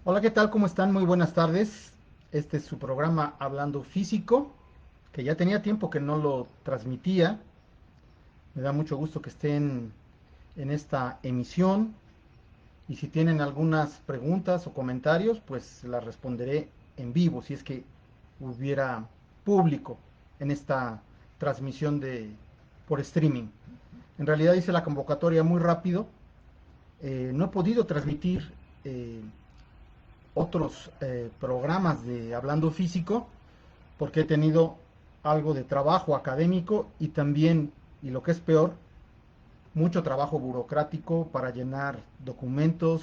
Hola, ¿qué tal? ¿Cómo están? Muy buenas tardes. Este es su programa Hablando Físico, que ya tenía tiempo que no lo transmitía. Me da mucho gusto que estén en esta emisión y si tienen algunas preguntas o comentarios, pues las responderé en vivo, si es que hubiera público en esta transmisión por streaming. En realidad hice la convocatoria muy rápido. No he podido transmitir eh, otros programas de Hablando Físico porque he tenido algo de trabajo académico y también, y lo que es peor, mucho trabajo burocrático para llenar documentos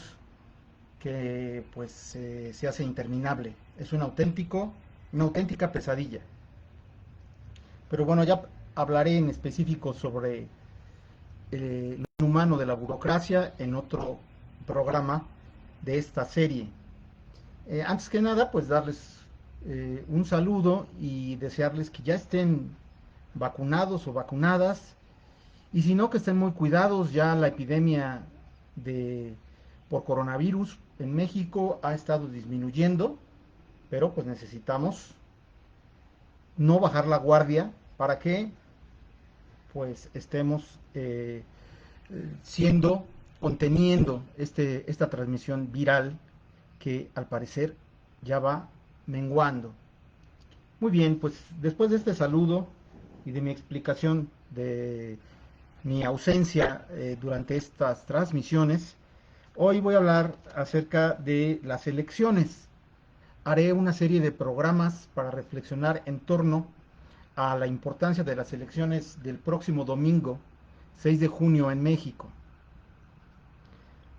que pues se hace interminable. Es una auténtica pesadilla. Pero bueno, ya hablaré en específico sobre lo humano de la burocracia en otro programa de esta serie. Antes que nada, pues darles un saludo y desearles que ya estén vacunados o vacunadas. Y si no, que estén muy cuidados. Ya la epidemia de, por coronavirus en México ha estado disminuyendo, pero pues necesitamos no bajar la guardia para que pues estemos siendo, conteniendo esta transmisión viral que al parecer ya va menguando. Muy bien, pues después de este saludo y de mi explicación de mi ausencia durante estas transmisiones, hoy voy a hablar acerca de las elecciones. Haré una serie de programas para reflexionar en torno a la importancia de las elecciones del próximo domingo, 6 de junio en México.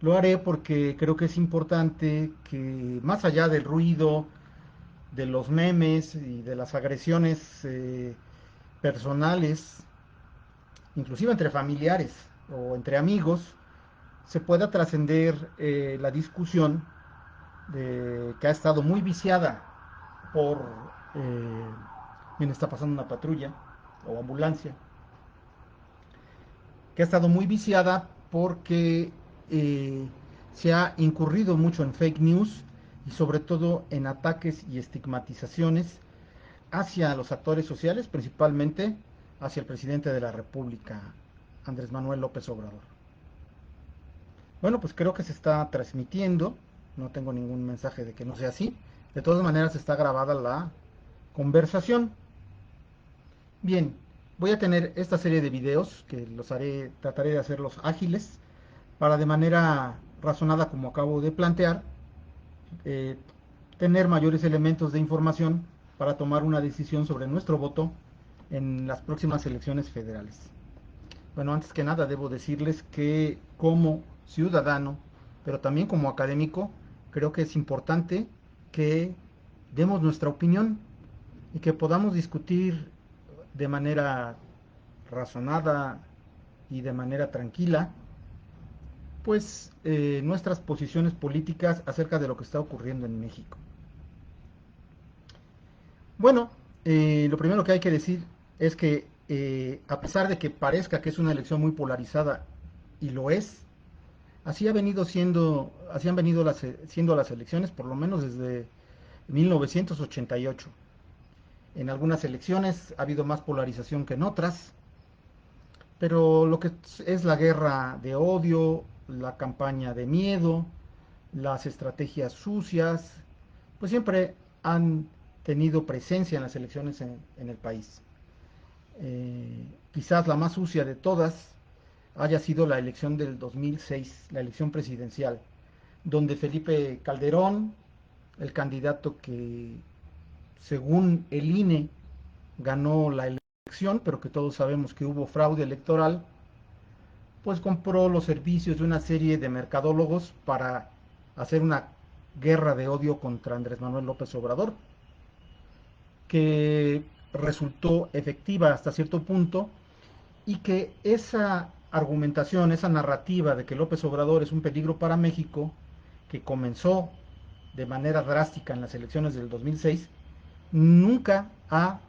Lo haré porque creo que es importante que más allá del ruido, de los memes y de las agresiones personales, inclusive entre familiares o entre amigos, se pueda trascender la discusión que ha estado muy viciada por... Eh, Bien, está pasando una patrulla o ambulancia, que ha estado muy viciada porque eh, se ha incurrido mucho en fake news y sobre todo en ataques y estigmatizaciones hacia los actores sociales, principalmente hacia el presidente de la República, Andrés Manuel López Obrador. Bueno, pues creo que se está transmitiendo, no tengo ningún mensaje de que no sea así. De todas maneras está grabada la conversación. Bien, voy a tener esta serie de videos que los haré, trataré de hacerlos ágiles para de manera razonada como acabo de plantear, eh, tener mayores elementos de información para tomar una decisión sobre nuestro voto en las próximas elecciones federales. Bueno, antes que nada debo decirles que como ciudadano, pero también como académico, creo que es importante que demos nuestra opinión y que podamos discutir de manera razonada y de manera tranquila, pues nuestras posiciones políticas acerca de lo que está ocurriendo en México. Bueno, lo primero que hay que decir es que a pesar de que parezca que es una elección muy polarizada, y lo es, así han venido siendo las elecciones por lo menos desde 1988. En algunas elecciones ha habido más polarización que en otras, pero lo que es la guerra de odio, la campaña de miedo, las estrategias sucias, pues siempre han tenido presencia en las elecciones en el país. Quizás la más sucia de todas haya sido la elección del 2006, la elección presidencial, donde Felipe Calderón, el candidato que según el INE ganó la elección, pero que todos sabemos que hubo fraude electoral, pues compró los servicios de una serie de mercadólogos para hacer una guerra de odio contra Andrés Manuel López Obrador, que resultó efectiva hasta cierto punto y que esa argumentación, esa narrativa de que López Obrador es un peligro para México, que comenzó de manera drástica en las elecciones del 2006, nunca ha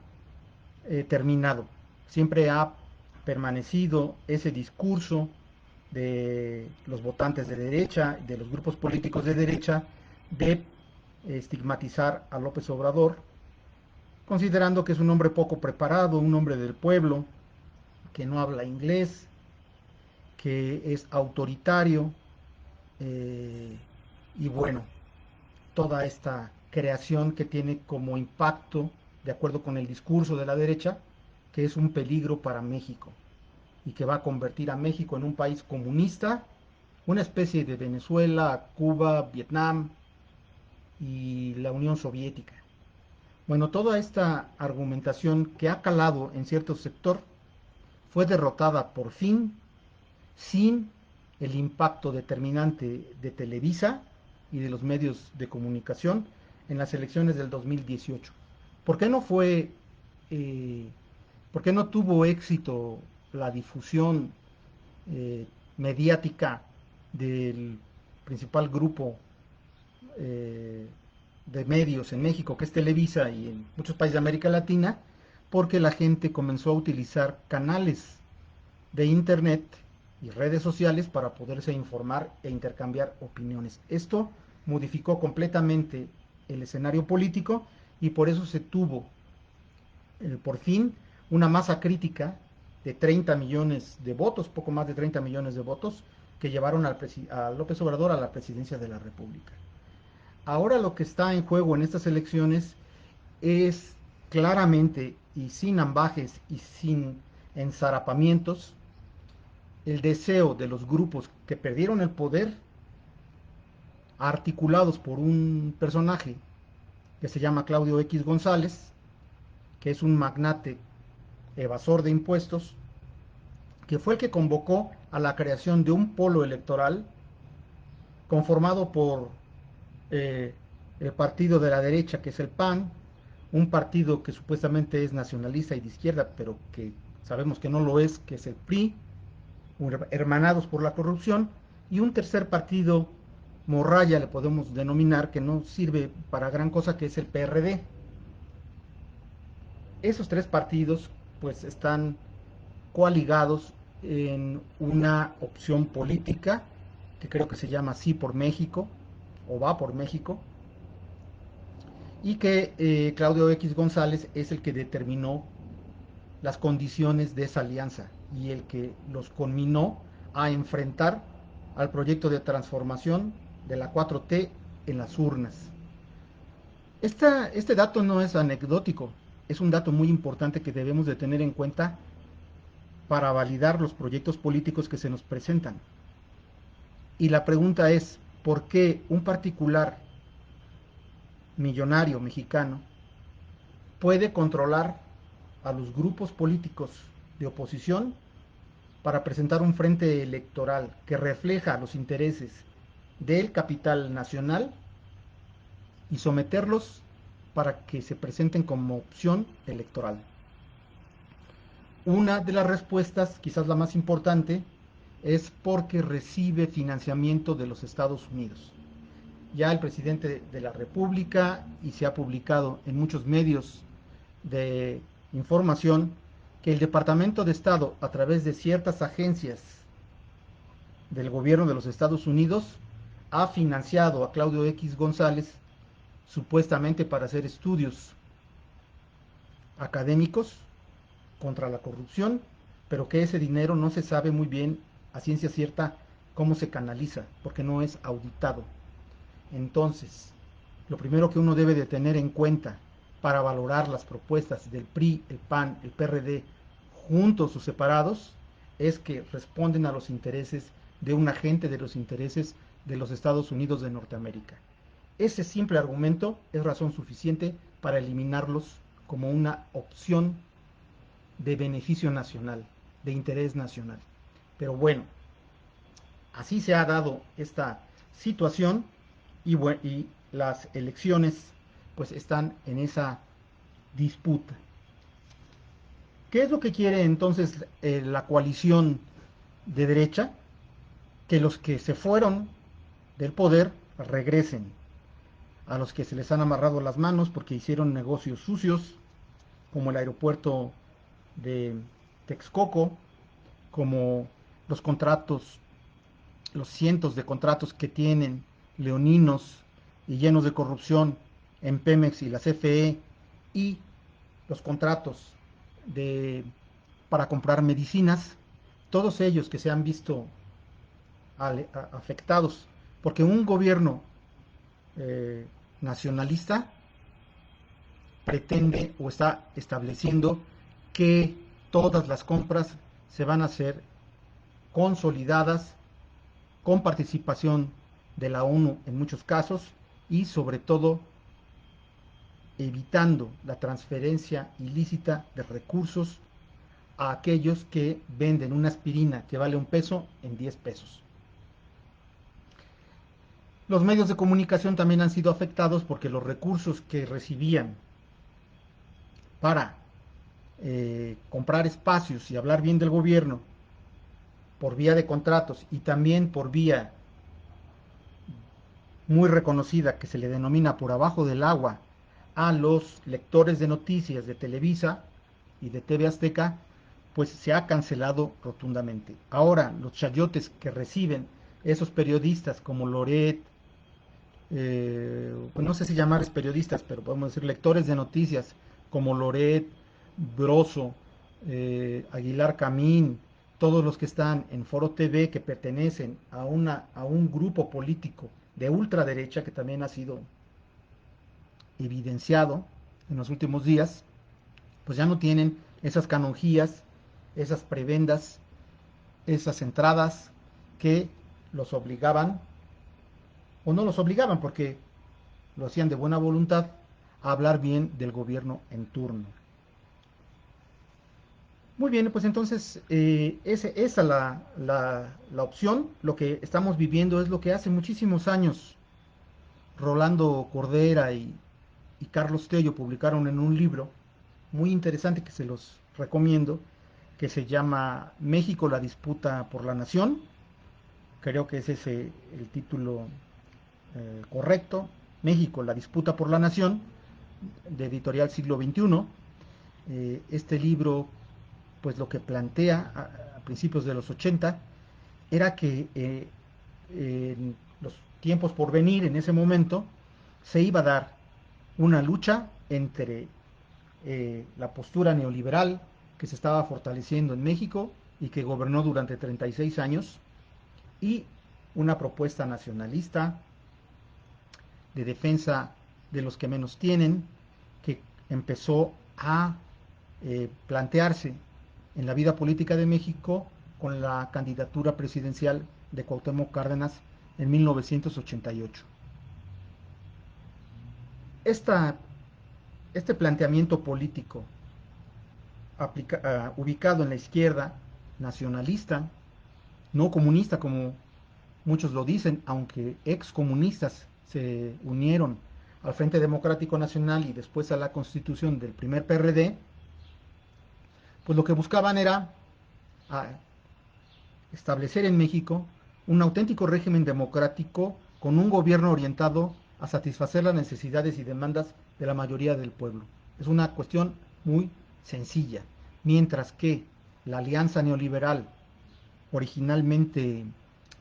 terminado. Siempre ha permanecido ese discurso de los votantes de derecha, de los grupos políticos de derecha, de estigmatizar a López Obrador, considerando que es un hombre poco preparado, un hombre del pueblo, que no habla inglés, que es autoritario, eh, y bueno, toda esta creación que tiene como impacto, de acuerdo con el discurso de la derecha, que es un peligro para México y que va a convertir a México en un país comunista, una especie de Venezuela, Cuba, Vietnam y la Unión Soviética. Bueno, toda esta argumentación que ha calado en cierto sector fue derrotada por fin sin el impacto determinante de Televisa y de los medios de comunicación en las elecciones del 2018. ¿Por qué no fue, eh, por qué no tuvo éxito la difusión eh, mediática del principal grupo eh, de medios en México, que es Televisa, y en muchos países de América Latina? Porque la gente comenzó a utilizar canales de Internet y redes sociales para poderse informar e intercambiar opiniones. Esto modificó completamente el escenario político y por eso se tuvo por fin una masa crítica de 30 millones de votos, poco más de 30 millones de votos, que llevaron a López Obrador a la presidencia de la República. Ahora lo que está en juego en estas elecciones es claramente y sin ambajes y sin ensarapamientos el deseo de los grupos que perdieron el poder, articulados por un personaje que se llama Claudio X González, que es un magnate evasor de impuestos, que fue el que convocó a la creación de un polo electoral conformado por eh, el partido de la derecha, que es el PAN, un partido que supuestamente es nacionalista y de izquierda, pero que sabemos que no lo es, que es el PRI, hermanados por la corrupción, y un tercer partido morralla, le podemos denominar, que no sirve para gran cosa, que es el PRD. Esos tres partidos pues están coaligados en una opción política que creo que se llama Sí por México o Va por México, y que Claudio X González es el que determinó las condiciones de esa alianza y el que los conminó a enfrentar al proyecto de transformación de la 4T en las urnas. Este dato no es anecdótico, es un dato muy importante que debemos de tener en cuenta para validar los proyectos políticos que se nos presentan. Y la pregunta es, ¿por qué un particular millonario mexicano puede controlar a los grupos políticos de oposición para presentar un frente electoral que refleja los intereses del capital nacional y someterlos para que se presenten como opción electoral? Una de las respuestas, quizás la más importante, es porque recibe financiamiento de los Estados Unidos. Ya el presidente de la República, y se ha publicado en muchos medios de información, que el Departamento de Estado, a través de ciertas agencias del gobierno de los Estados Unidos, ha financiado a Claudio X González supuestamente para hacer estudios académicos contra la corrupción, pero que ese dinero no se sabe muy bien a ciencia cierta cómo se canaliza, porque no es auditado. Entonces, lo primero que uno debe de tener en cuenta para valorar las propuestas del PRI, el PAN, el PRD, juntos o separados, es que responden a los intereses de un agente de los intereses de los Estados Unidos de Norteamérica. Ese simple argumento es razón suficiente para eliminarlos como una opción de beneficio nacional, de interés nacional. Pero bueno, así se ha dado esta situación y las elecciones pues están en esa disputa. ¿Qué es lo que quiere entonces la coalición de derecha? Que los que se fueron del poder regresen, a los que se les han amarrado las manos porque hicieron negocios sucios, como el aeropuerto de Texcoco, como los contratos, los cientos de contratos que tienen leoninos y llenos de corrupción en Pemex y la CFE, y los contratos de, para comprar medicinas, todos ellos que se han visto afectados, porque un gobierno eh, nacionalista pretende o está estableciendo que todas las compras se van a hacer consolidadas con participación de la ONU en muchos casos, y sobre todo evitando la transferencia ilícita de recursos a aquellos que venden una aspirina que vale 1 peso en 10 pesos. Los medios de comunicación también han sido afectados porque los recursos que recibían para comprar espacios y hablar bien del gobierno por vía de contratos, y también por vía muy reconocida que se le denomina por abajo del agua a los lectores de noticias de Televisa y de TV Azteca, pues se ha cancelado rotundamente. Ahora, los chayotes que reciben esos periodistas como Loret, pues no sé si llamarles periodistas, pero podemos decir lectores de noticias como Loret, Broso, Aguilar Camín, todos los que están en Foro TV, que pertenecen a un grupo político de ultraderecha que también ha sido evidenciado en los últimos días, pues ya no tienen esas canonjías, esas prebendas, esas entradas que los obligaban, o no los obligaban porque lo hacían de buena voluntad, a hablar bien del gobierno en turno. Muy bien, pues entonces esa es la opción. Lo que estamos viviendo es lo que hace muchísimos años Rolando Cordera y Carlos Tello publicaron en un libro muy interesante que se los recomiendo, que se llama México, la disputa por la nación. Creo que es ese el título correcto. México, la disputa por la nación, de Editorial Siglo XXI. Este libro, pues lo que plantea a principios de los 80 era que en los tiempos por venir, en ese momento, se iba a dar una lucha entre la postura neoliberal que se estaba fortaleciendo en México y que gobernó durante 36 años, y una propuesta nacionalista de defensa de los que menos tienen, que empezó a plantearse en la vida política de México con la candidatura presidencial de Cuauhtémoc Cárdenas en 1988. Esta, este planteamiento político ubicado en la izquierda nacionalista, no comunista como muchos lo dicen, aunque excomunistas se unieron al Frente Democrático Nacional y después a la constitución del primer PRD, pues lo que buscaban era establecer en México un auténtico régimen democrático con un gobierno orientado a satisfacer las necesidades y demandas de la mayoría del pueblo. Es una cuestión muy sencilla. Mientras que la alianza neoliberal, originalmente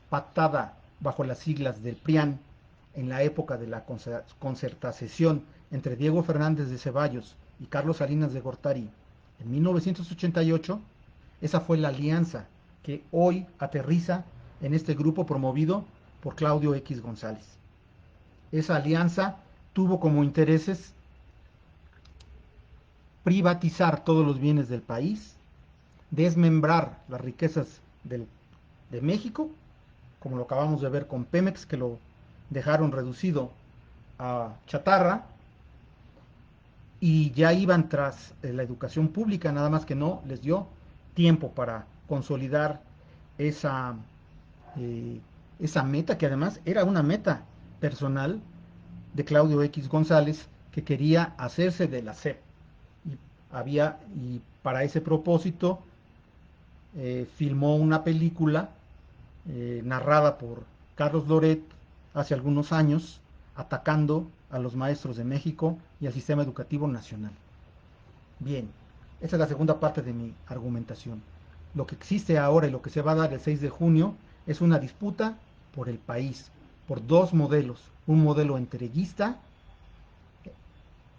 pactada bajo las siglas del PRIAN en la época de la concertación entre Diego Fernández de Ceballos y Carlos Salinas de Gortari en 1988, esa fue la alianza que hoy aterriza en este grupo promovido por Claudio X González. Esa alianza tuvo como intereses privatizar todos los bienes del país, desmembrar las riquezas de México, como lo acabamos de ver con Pemex, que lo dejaron reducido a chatarra, y ya iban tras la educación pública, nada más que no les dio tiempo para consolidar esa, esa meta, que además era una meta personal de Claudio X González, que quería hacerse de la SEP. Y para ese propósito filmó una película narrada por Carlos Loret hace algunos años, atacando a los maestros de México y al sistema educativo nacional. Bien, esa es la segunda parte de mi argumentación. Lo que existe ahora y lo que se va a dar el 6 de junio es una disputa por el país, por dos modelos. Un modelo entreguista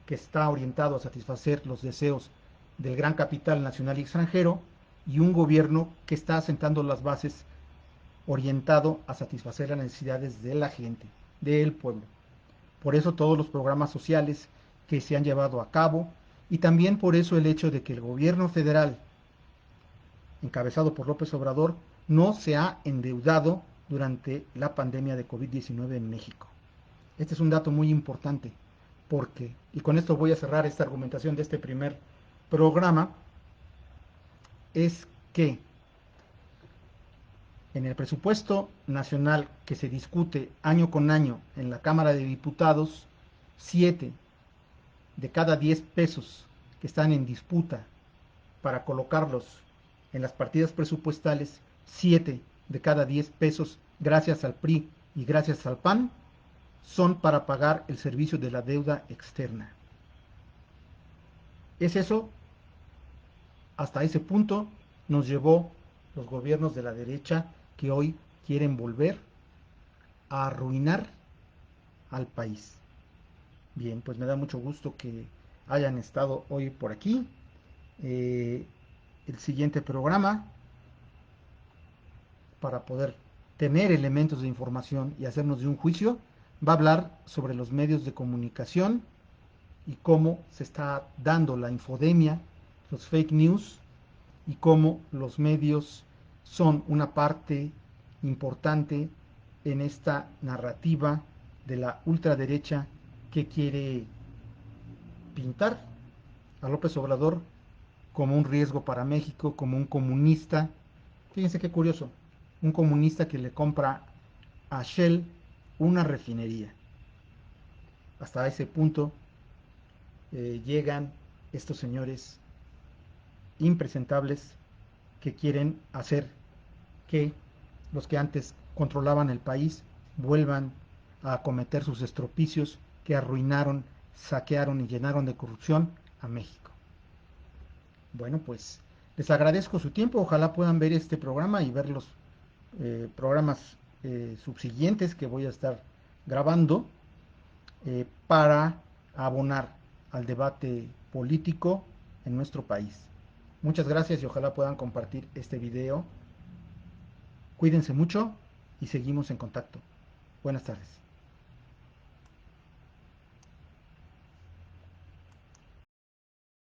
que está orientado a satisfacer los deseos del gran capital nacional y extranjero, y un gobierno que está asentando las bases orientado a satisfacer las necesidades de la gente, del pueblo. Por eso todos los programas sociales que se han llevado a cabo, y también por eso el hecho de que el gobierno federal, encabezado por López Obrador, no se ha endeudado durante la pandemia de COVID-19 en México. Este es un dato muy importante porque, y con esto voy a cerrar esta argumentación de este primer programa, es que en el presupuesto nacional que se discute año con año en la Cámara de Diputados, 7 de cada 10 pesos que están en disputa para colocarlos en las partidas presupuestales, 7 de cada 10 pesos, gracias al PRI y gracias al PAN, son para pagar el servicio de la deuda externa. Es eso, hasta ese punto nos llevó los gobiernos de la derecha que hoy quieren volver a arruinar al país. Bien, pues me da mucho gusto que hayan estado hoy por aquí. El siguiente programa, para poder tener elementos de información y hacernos de un juicio, va a hablar sobre los medios de comunicación y cómo se está dando la infodemia, los fake news, y cómo los medios son una parte importante en esta narrativa de la ultraderecha que quiere pintar a López Obrador como un riesgo para México, como un comunista. Fíjense qué curioso, un comunista que le compra a Shell una refinería. Hasta ese punto llegan estos señores impresentables que quieren hacer que los que antes controlaban el país vuelvan a cometer sus estropicios que arruinaron, saquearon y llenaron de corrupción a México. Bueno, pues les agradezco su tiempo, ojalá puedan ver este programa y ver los programas subsiguientes que voy a estar grabando para abonar al debate político en nuestro país. Muchas gracias y ojalá puedan compartir este video. Cuídense mucho y seguimos en contacto. Buenas tardes.